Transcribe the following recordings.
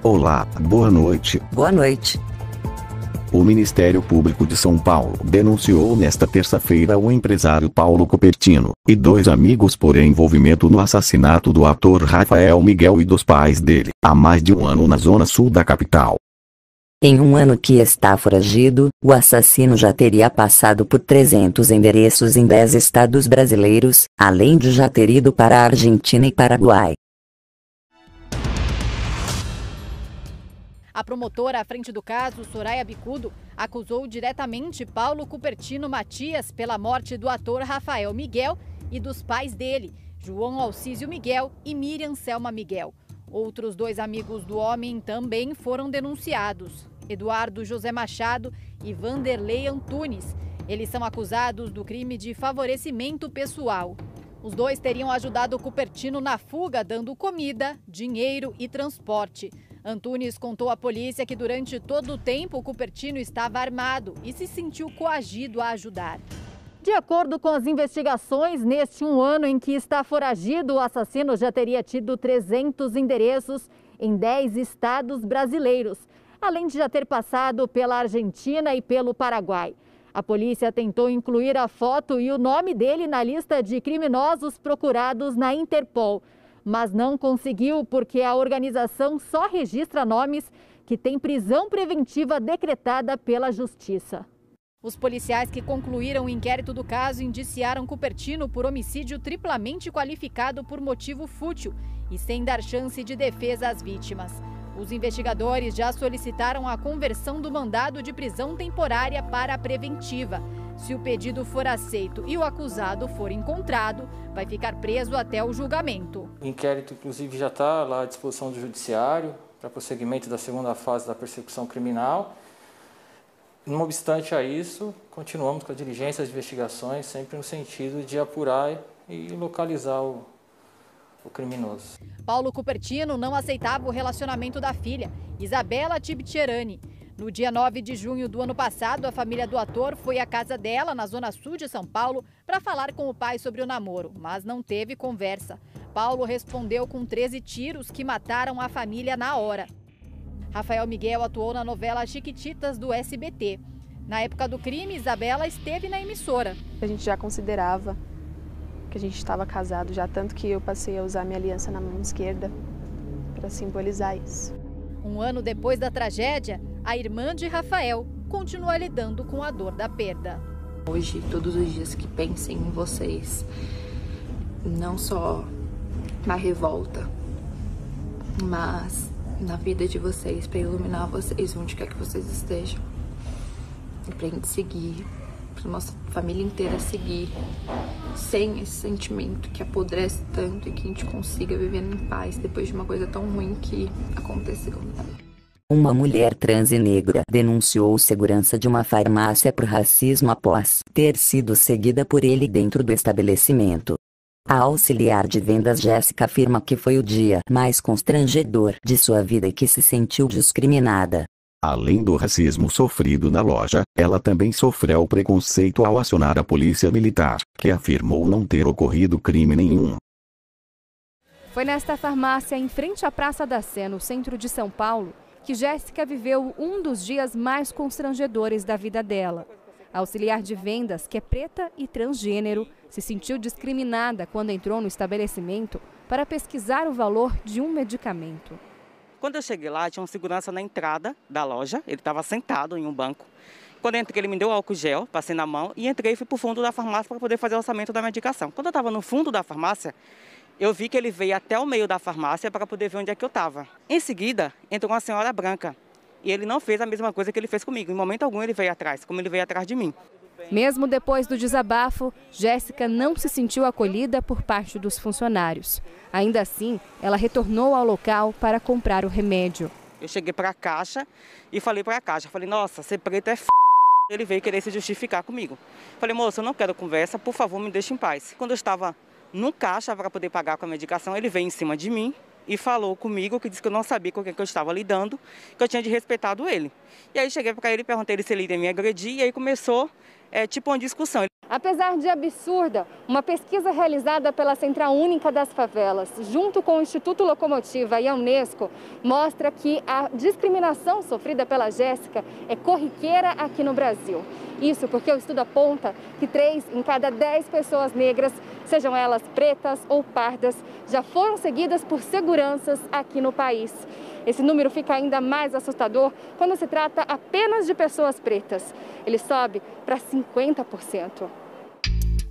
Olá, boa noite. Boa noite. O Ministério Público de São Paulo denunciou nesta terça-feira o empresário Paulo Cupertino e 2 amigos por envolvimento no assassinato do ator Rafael Miguel e dos pais dele, há mais de um ano na zona sul da capital. Em um ano que está foragido, o assassino já teria passado por 300 endereços em 10 estados brasileiros, além de já ter ido para a Argentina e Paraguai. A promotora à frente do caso, Soraya Bicudo, acusou diretamente Paulo Cupertino Matias pela morte do ator Rafael Miguel e dos pais dele, João Alcísio Miguel e Miriam Selma Miguel. Outros 2 amigos do homem também foram denunciados, Eduardo José Machado e Vanderlei Antunes. Eles são acusados do crime de favorecimento pessoal. Os 2 teriam ajudado Cupertino na fuga, dando comida, dinheiro e transporte. Antunes contou à polícia que durante todo o tempo Cupertino estava armado e se sentiu coagido a ajudar. De acordo com as investigações, neste um ano em que está foragido, o assassino já teria tido 300 endereços em 10 estados brasileiros, além de já ter passado pela Argentina e pelo Paraguai. A polícia tentou incluir a foto e o nome dele na lista de criminosos procurados na Interpol, mas não conseguiu porque a organização só registra nomes que têm prisão preventiva decretada pela Justiça. Os policiais que concluíram o inquérito do caso indiciaram Cupertino por homicídio triplamente qualificado por motivo fútil e sem dar chance de defesa às vítimas. Os investigadores já solicitaram a conversão do mandado de prisão temporária para a preventiva. Se o pedido for aceito e o acusado for encontrado, vai ficar preso até o julgamento. O inquérito, inclusive, já está lá à disposição do Judiciário para prosseguimento da segunda fase da persecução criminal. Não obstante a isso, continuamos com a diligência, as investigações, sempre no sentido de apurar e localizar o criminoso. Paulo Cupertino não aceitava o relacionamento da filha, Isabela Tibcherani. No dia 9 de junho do ano passado, a família do ator foi à casa dela, na zona sul de São Paulo, para falar com o pai sobre o namoro, mas não teve conversa. Paulo respondeu com 13 tiros que mataram a família na hora. Rafael Miguel atuou na novela Chiquititas do SBT. Na época do crime, Isabela esteve na emissora. A gente já considerava que a gente estava casado já, tanto que eu passei a usar minha aliança na mão esquerda para simbolizar isso. Um ano depois da tragédia, a irmã de Rafael continua lidando com a dor da perda. Hoje, todos os dias que pensem em vocês, não só na revolta, mas na vida de vocês, para iluminar vocês onde quer que vocês estejam. E pra gente seguir, pra nossa família inteira seguir, sem esse sentimento que apodrece tanto e que a gente consiga viver em paz depois de uma coisa tão ruim que aconteceu. Uma mulher trans e negra denunciou segurança de uma farmácia por racismo após ter sido seguida por ele dentro do estabelecimento. A auxiliar de vendas Jéssica afirma que foi o dia mais constrangedor de sua vida e que se sentiu discriminada. Além do racismo sofrido na loja, ela também sofreu preconceito ao acionar a polícia militar, que afirmou não ter ocorrido crime nenhum. Foi nesta farmácia em frente à Praça da Sé, no centro de São Paulo, que Jéssica viveu um dos dias mais constrangedores da vida dela. A auxiliar de vendas, que é preta e transgênero, se sentiu discriminada quando entrou no estabelecimento para pesquisar o valor de um medicamento. Quando eu cheguei lá, tinha um segurança na entrada da loja, ele estava sentado em um banco. Quando eu entrei, ele me deu álcool gel, passei na mão e entrei e fui para o fundo da farmácia para poder fazer o orçamento da medicação. Quando eu estava no fundo da farmácia, eu vi que ele veio até o meio da farmácia para poder ver onde é que eu estava. Em seguida, entrou uma senhora branca e ele não fez a mesma coisa que ele fez comigo. Em momento algum ele veio atrás, como ele veio atrás de mim. Mesmo depois do desabafo, Jéssica não se sentiu acolhida por parte dos funcionários. Ainda assim, ela retornou ao local para comprar o remédio. Eu cheguei para a caixa e falei para a caixa, nossa, ser preto é f***. Ele veio querer se justificar comigo. Falei, moça, eu não quero conversa, por favor, me deixe em paz. Quando eu estava no caixa para poder pagar com a medicação, ele veio em cima de mim e falou comigo, que disse que eu não sabia com quem que eu estava lidando, que eu tinha desrespeitado ele. E aí cheguei para ele e perguntei se ele ia me agredir, e aí começou tipo uma discussão. Apesar de absurda, uma pesquisa realizada pela Central Única das Favelas, junto com o Instituto Locomotiva e a Unesco, mostra que a discriminação sofrida pela Jéssica é corriqueira aqui no Brasil. Isso porque o estudo aponta que 3 em cada 10 pessoas negras, sejam elas pretas ou pardas, já foram seguidas por seguranças aqui no país. Esse número fica ainda mais assustador quando se trata apenas de pessoas pretas. Ele sobe para 50%.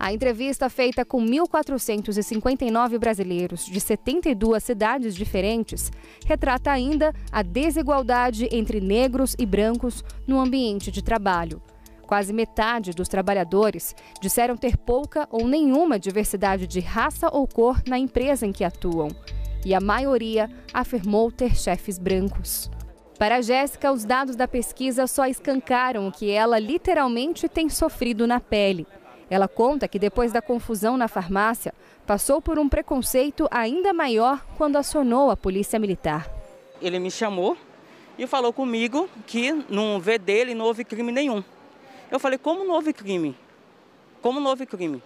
A entrevista feita com 1.459 brasileiros de 72 cidades diferentes retrata ainda a desigualdade entre negros e brancos no ambiente de trabalho. Quase metade dos trabalhadores disseram ter pouca ou nenhuma diversidade de raça ou cor na empresa em que atuam. E a maioria afirmou ter chefes brancos. Para a Jéssica, os dados da pesquisa só escancaram o que ela literalmente tem sofrido na pele. Ela conta que depois da confusão na farmácia, passou por um preconceito ainda maior quando acionou a polícia militar. Ele me chamou e falou comigo que no ver dele não houve crime nenhum. Eu falei, como não houve crime? Como não houve crime?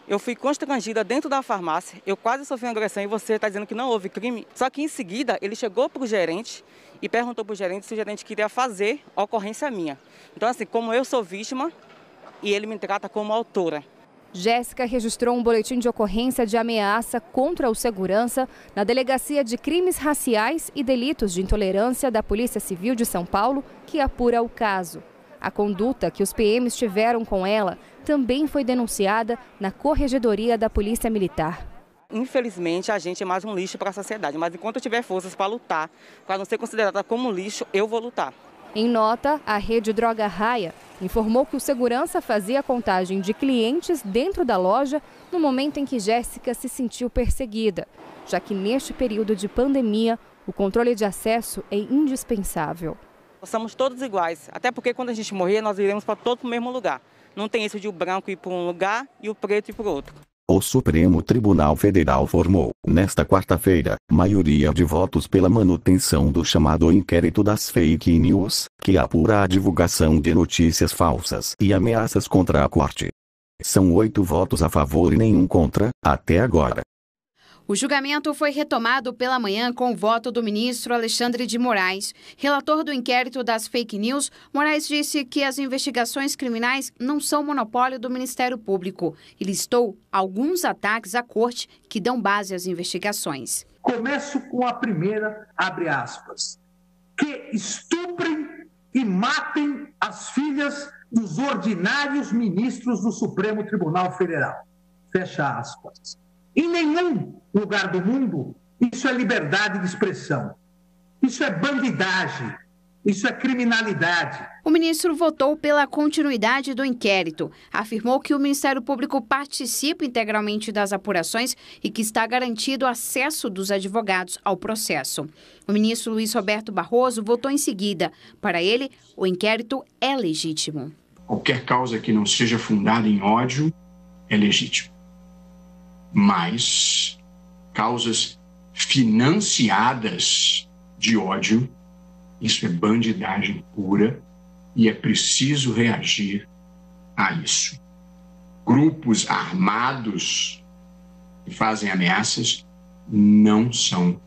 Eu fui constrangida dentro da farmácia, eu quase sofri uma agressão e você está dizendo que não houve crime. Só que em seguida ele chegou para o gerente e perguntou para o gerente se o gerente queria fazer a ocorrência minha. Então assim, como eu sou vítima e ele me trata como autora. Jéssica registrou um boletim de ocorrência de ameaça contra o segurança na Delegacia de Crimes Raciais e Delitos de Intolerância da Polícia Civil de São Paulo, que apura o caso. A conduta que os PMs tiveram com ela também foi denunciada na Corregedoria da Polícia Militar. Infelizmente, a gente é mais um lixo para a sociedade, mas enquanto eu tiver forças para lutar, para não ser considerada como lixo, eu vou lutar. Em nota, a rede Droga Raia informou que o segurança fazia contagem de clientes dentro da loja no momento em que Jéssica se sentiu perseguida, já que neste período de pandemia, o controle de acesso é indispensável. Somos todos iguais, até porque quando a gente morrer, nós iremos para todo o mesmo lugar. Não tem isso de o branco ir para um lugar e o preto ir para o outro. O Supremo Tribunal Federal formou, nesta quarta-feira, maioria de votos pela manutenção do chamado inquérito das fake news, que apura a divulgação de notícias falsas e ameaças contra a corte. São 8 votos a favor e nenhum contra, até agora. O julgamento foi retomado pela manhã com o voto do ministro Alexandre de Moraes. Relator do inquérito das fake news, Moraes disse que as investigações criminais não são monopólio do Ministério Público e listou alguns ataques à corte que dão base às investigações. Começo com a primeira, abre aspas, que estuprem e matem as filhas dos ordinários ministros do Supremo Tribunal Federal. Fecha aspas. Em nenhum lugar do mundo, isso é liberdade de expressão. Isso é bandidagem. Isso é criminalidade. O ministro votou pela continuidade do inquérito. Afirmou que o Ministério Público participa integralmente das apurações e que está garantido o acesso dos advogados ao processo. O ministro Luiz Roberto Barroso votou em seguida. Para ele, o inquérito é legítimo. Qualquer causa que não seja fundada em ódio é legítima. Mas causas financiadas de ódio, isso é bandidagem pura e é preciso reagir a isso. Grupos armados que fazem ameaças não são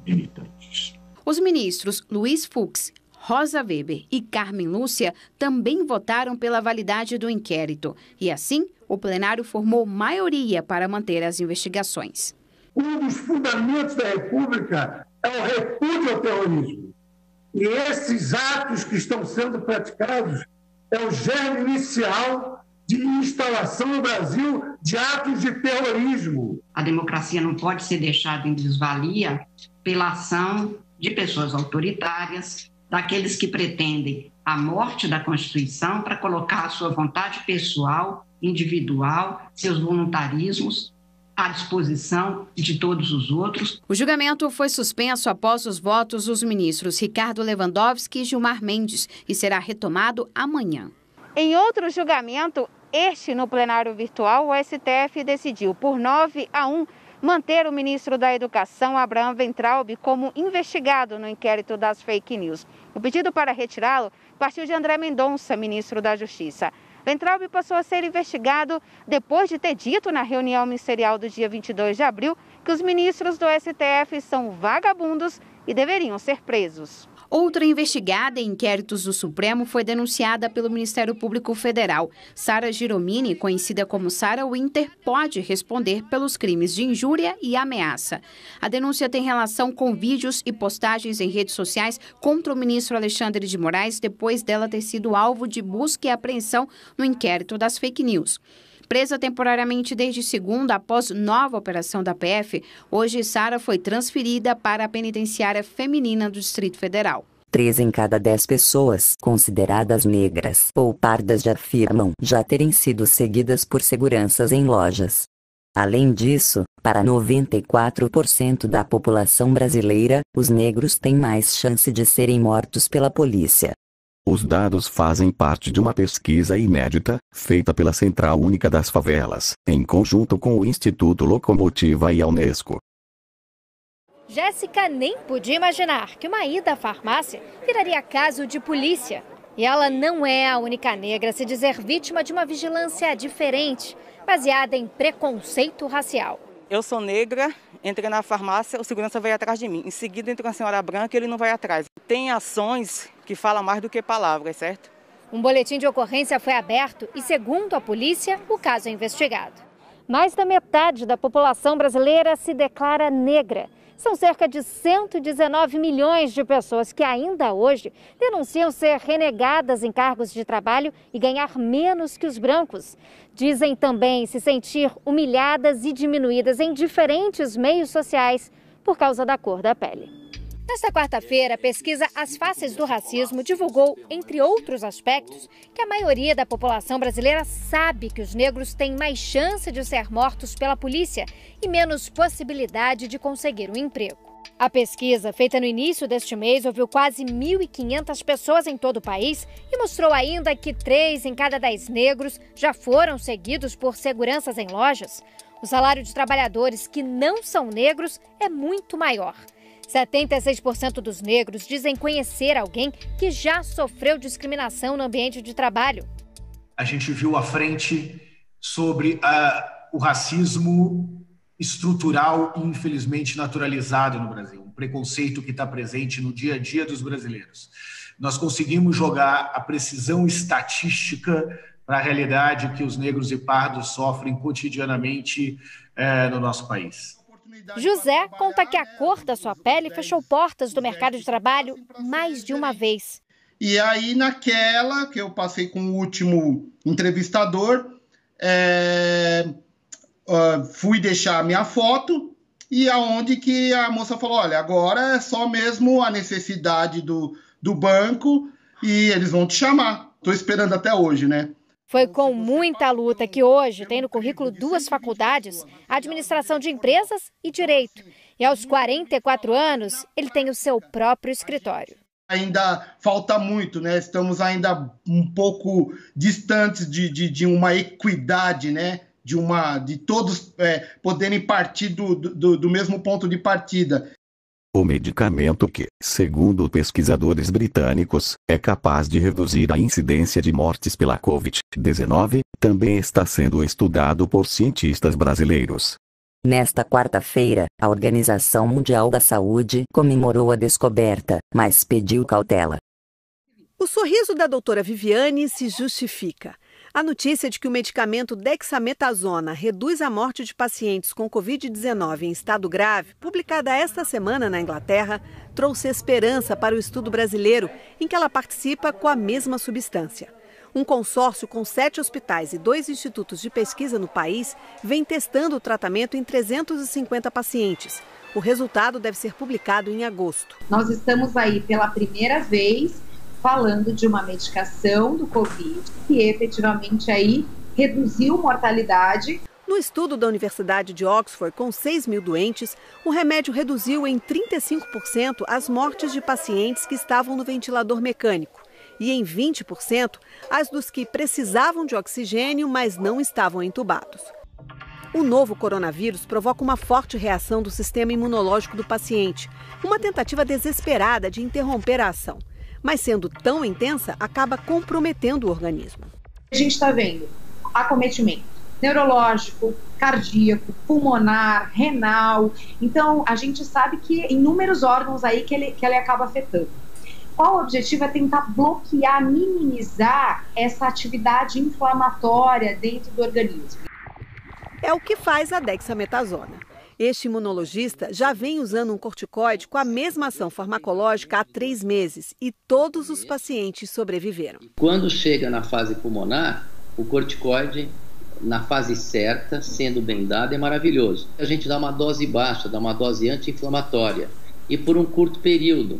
militantes. Os ministros Luiz Fux, Rosa Weber e Carmen Lúcia também votaram pela validade do inquérito. E assim, o plenário formou maioria para manter as investigações. Um dos fundamentos da República é o repúdio ao terrorismo. E esses atos que estão sendo praticados é o germe inicial de instalação no Brasil de atos de terrorismo. A democracia não pode ser deixada em desvalia pela ação de pessoas autoritárias, daqueles que pretendem a morte da Constituição para colocar a sua vontade pessoal, individual, seus voluntarismos à disposição de todos os outros. O julgamento foi suspenso após os votos dos ministros Ricardo Lewandowski e Gilmar Mendes e será retomado amanhã. Em outro julgamento, este no plenário virtual, o STF decidiu por 9-1 manter o ministro da Educação, Abraham Weintraub, como investigado no inquérito das fake news. O pedido para retirá-lo partiu de André Mendonça, ministro da Justiça. Weintraub passou a ser investigado depois de ter dito na reunião ministerial do dia 22 de abril que os ministros do STF são vagabundos e deveriam ser presos. Outra investigada em inquéritos do Supremo foi denunciada pelo Ministério Público Federal. Sara Giromini, conhecida como Sara Winter, pode responder pelos crimes de injúria e ameaça. A denúncia tem relação com vídeos e postagens em redes sociais contra o ministro Alexandre de Moraes depois dela ter sido alvo de busca e apreensão no inquérito das fake news. Presa temporariamente desde segunda após nova operação da PF, hoje Sara foi transferida para a penitenciária feminina do Distrito Federal. 3 em cada 10 pessoas consideradas negras ou pardas já afirmam já terem sido seguidas por seguranças em lojas. Além disso, para 94% da população brasileira, os negros têm mais chance de serem mortos pela polícia. Os dados fazem parte de uma pesquisa inédita, feita pela Central Única das Favelas, em conjunto com o Instituto Locomotiva e a Unesco. Jéssica nem podia imaginar que uma ida à farmácia viraria caso de polícia. E ela não é a única negra a se dizer vítima de uma vigilância diferente, baseada em preconceito racial. Eu sou negra, entrei na farmácia, o segurança veio atrás de mim. Em seguida entrou uma senhora branca e ele não vai atrás. Tem ações que falam mais do que palavras, certo? Um boletim de ocorrência foi aberto e, segundo a polícia, o caso é investigado. Mais da metade da população brasileira se declara negra. São cerca de 119 milhões de pessoas que ainda hoje denunciam ser renegadas em cargos de trabalho e ganhar menos que os brancos. Dizem também se sentir humilhadas e diminuídas em diferentes meios sociais por causa da cor da pele. Nesta quarta-feira, a pesquisa As Faces do Racismo divulgou, entre outros aspectos, que a maioria da população brasileira sabe que os negros têm mais chance de ser mortos pela polícia e menos possibilidade de conseguir um emprego. A pesquisa, feita no início deste mês, ouviu quase 1.500 pessoas em todo o país e mostrou ainda que 3 em cada 10 negros já foram seguidos por seguranças em lojas. O salário de trabalhadores que não são negros é muito maior. 76% dos negros dizem conhecer alguém que já sofreu discriminação no ambiente de trabalho. A gente viu à frente sobre o racismo estrutural e infelizmente naturalizado no Brasil, um preconceito que está presente no dia a dia dos brasileiros. Nós conseguimos jogar a precisão estatística para a realidade que os negros e pardos sofrem cotidianamente no nosso país. José conta que a cor da sua pele fechou portas do mercado de trabalho mais de uma vez. E aí, naquela que eu passei com o último entrevistador, fui deixar minha foto e aonde que a moça falou, olha, agora é só mesmo a necessidade do banco e eles vão te chamar. Estou esperando até hoje, né? Foi com muita luta que hoje tem no currículo 2 faculdades, Administração de Empresas e Direito. E aos 44 anos, ele tem o seu próprio escritório. Ainda falta muito, né? Estamos ainda um pouco distantes de uma equidade, né? De todos poderem partir do mesmo ponto de partida. O medicamento que, segundo pesquisadores britânicos, é capaz de reduzir a incidência de mortes pela Covid-19, também está sendo estudado por cientistas brasileiros. Nesta quarta-feira, a Organização Mundial da Saúde comemorou a descoberta, mas pediu cautela. O sorriso da doutora Viviane se justifica. A notícia de que o medicamento dexametasona reduz a morte de pacientes com Covid-19 em estado grave, publicada esta semana na Inglaterra, trouxe esperança para o estudo brasileiro, em que ela participa com a mesma substância. Um consórcio com 7 hospitais e 2 institutos de pesquisa no país vem testando o tratamento em 350 pacientes. O resultado deve ser publicado em agosto. Nós estamos aí pela primeira vez falando de uma medicação do Covid que efetivamente aí reduziu mortalidade. No estudo da Universidade de Oxford, com 6.000 doentes, o remédio reduziu em 35% as mortes de pacientes que estavam no ventilador mecânico e em 20% as dos que precisavam de oxigênio, mas não estavam entubados. O novo coronavírus provoca uma forte reação do sistema imunológico do paciente, uma tentativa desesperada de interromper a ação. Mas sendo tão intensa, acaba comprometendo o organismo. A gente está vendo acometimento neurológico, cardíaco, pulmonar, renal. Então, a gente sabe que inúmeros órgãos aí que ele acaba afetando. Qual o objetivo? É tentar bloquear, minimizar essa atividade inflamatória dentro do organismo. É o que faz a dexametasona. Este imunologista já vem usando um corticoide com a mesma ação farmacológica há 3 meses e todos os pacientes sobreviveram. Quando chega na fase pulmonar, o corticoide, na fase certa, sendo bem dado, é maravilhoso. A gente dá uma dose baixa, dá uma dose anti-inflamatória e por um curto período.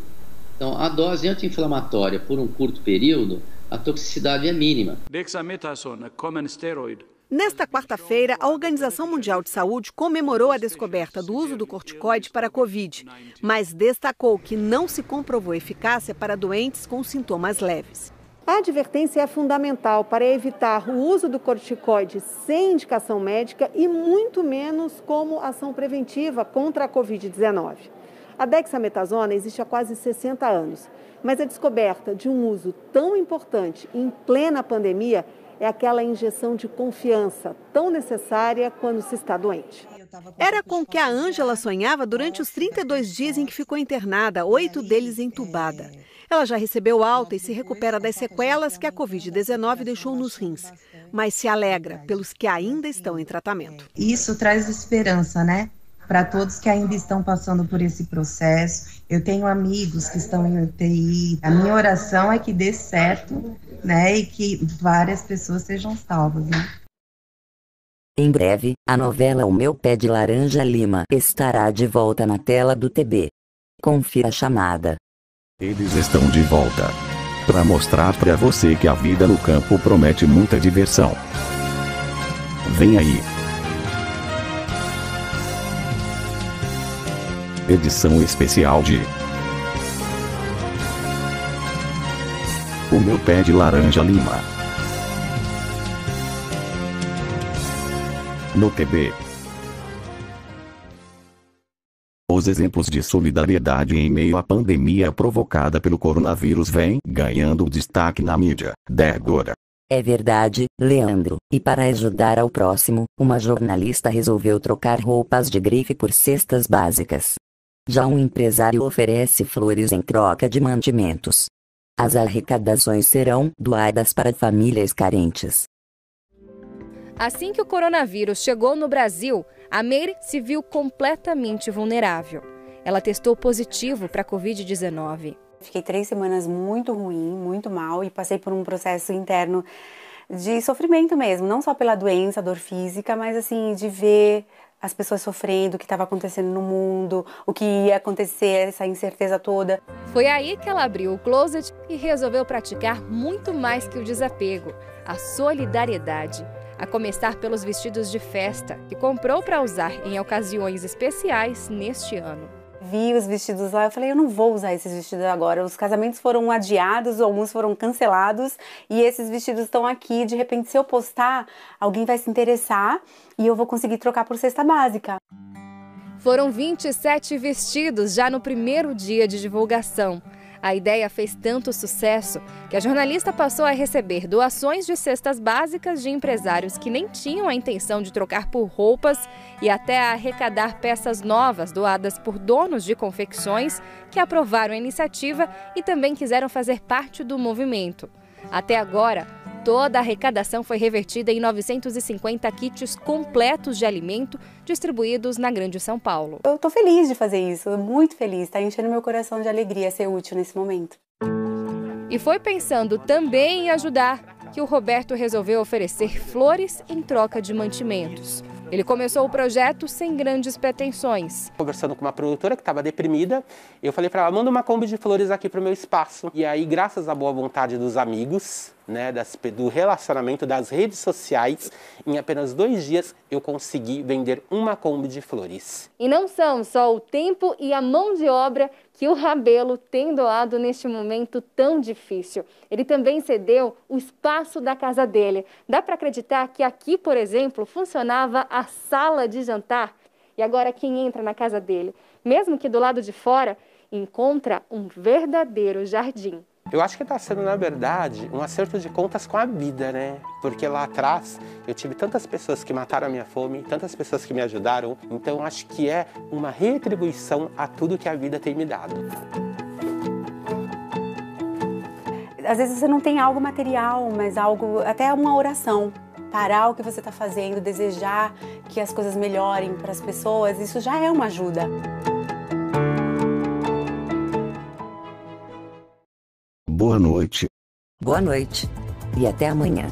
Então, a dose anti-inflamatória por um curto período, a toxicidade é mínima. Dexametasona, common steroid. Nesta quarta-feira, a Organização Mundial de Saúde comemorou a descoberta do uso do corticoide para a Covid, mas destacou que não se comprovou eficácia para doentes com sintomas leves. A advertência é fundamental para evitar o uso do corticoide sem indicação médica e muito menos como ação preventiva contra a Covid-19. A dexametasona existe há quase 60 anos, mas a descoberta de um uso tão importante em plena pandemia é aquela injeção de confiança tão necessária quando se está doente. Era com que a Ângela sonhava durante os 32 dias em que ficou internada, 8 deles entubada. Ela já recebeu alta e se recupera das sequelas que a Covid-19 deixou nos rins, mas se alegra pelos que ainda estão em tratamento. Isso traz esperança, né? Para todos que ainda estão passando por esse processo. Eu tenho amigos que estão em UTI. A minha oração é que dê certo, né? E que várias pessoas sejam salvas, né? Em breve, a novela O Meu Pé de Laranja Lima estará de volta na tela do TB. Confira a chamada. Eles estão de volta para mostrar para você que a vida no campo promete muita diversão. Vem aí. Edição especial de O Meu Pé de Laranja Lima. No TB. Os exemplos de solidariedade em meio à pandemia provocada pelo coronavírus vêm ganhando destaque na mídia. Débora. É verdade, Leandro, e para ajudar ao próximo, uma jornalista resolveu trocar roupas de grife por cestas básicas. Já um empresário oferece flores em troca de mantimentos. As arrecadações serão doadas para famílias carentes. Assim que o coronavírus chegou no Brasil, a Meire se viu completamente vulnerável. Ela testou positivo para a Covid-19. Fiquei 3 semanas muito ruim, muito mal e passei por um processo interno de sofrimento mesmo, não só pela doença, dor física, mas assim, de ver as pessoas sofrendo, o que estava acontecendo no mundo, o que ia acontecer, essa incerteza toda. Foi aí que ela abriu o closet e resolveu praticar muito mais que o desapego, a solidariedade. A começar pelos vestidos de festa, que comprou para usar em ocasiões especiais neste ano. Vi os vestidos lá, eu falei, eu não vou usar esses vestidos agora. Os casamentos foram adiados, alguns foram cancelados e esses vestidos estão aqui. De repente, se eu postar, alguém vai se interessar e eu vou conseguir trocar por cesta básica. Foram 27 vestidos já no primeiro dia de divulgação. A ideia fez tanto sucesso que a jornalista passou a receber doações de cestas básicas de empresários que nem tinham a intenção de trocar por roupas e até a arrecadar peças novas doadas por donos de confecções que aprovaram a iniciativa e também quiseram fazer parte do movimento. Até agora, toda a arrecadação foi revertida em 950 kits completos de alimento distribuídos na Grande São Paulo. Eu estou feliz de fazer isso, muito feliz, está enchendo meu coração de alegria ser útil nesse momento. E foi pensando também em ajudar que o Roberto resolveu oferecer flores em troca de mantimentos. Ele começou o projeto sem grandes pretensões. Conversando com uma produtora que estava deprimida, eu falei para ela, manda uma Kombi de flores aqui para o meu espaço. E aí, graças à boa vontade dos amigos, né, do relacionamento, das redes sociais, em apenas 2 dias eu consegui vender uma Kombi de flores. E não são só o tempo e a mão de obra que o Rabelo tem doado neste momento tão difícil. Ele também cedeu o espaço da casa dele. Dá para acreditar que aqui, por exemplo, funcionava a sala de jantar? E agora quem entra na casa dele, mesmo que do lado de fora, encontra um verdadeiro jardim. Eu acho que está sendo, na verdade, um acerto de contas com a vida, né? Porque lá atrás eu tive tantas pessoas que mataram a minha fome, tantas pessoas que me ajudaram, então acho que é uma retribuição a tudo que a vida tem me dado. Às vezes você não tem algo material, mas algo, até uma oração. Parar o que você está fazendo, desejar que as coisas melhorem para as pessoas, isso já é uma ajuda. Boa noite. Boa noite. E até amanhã.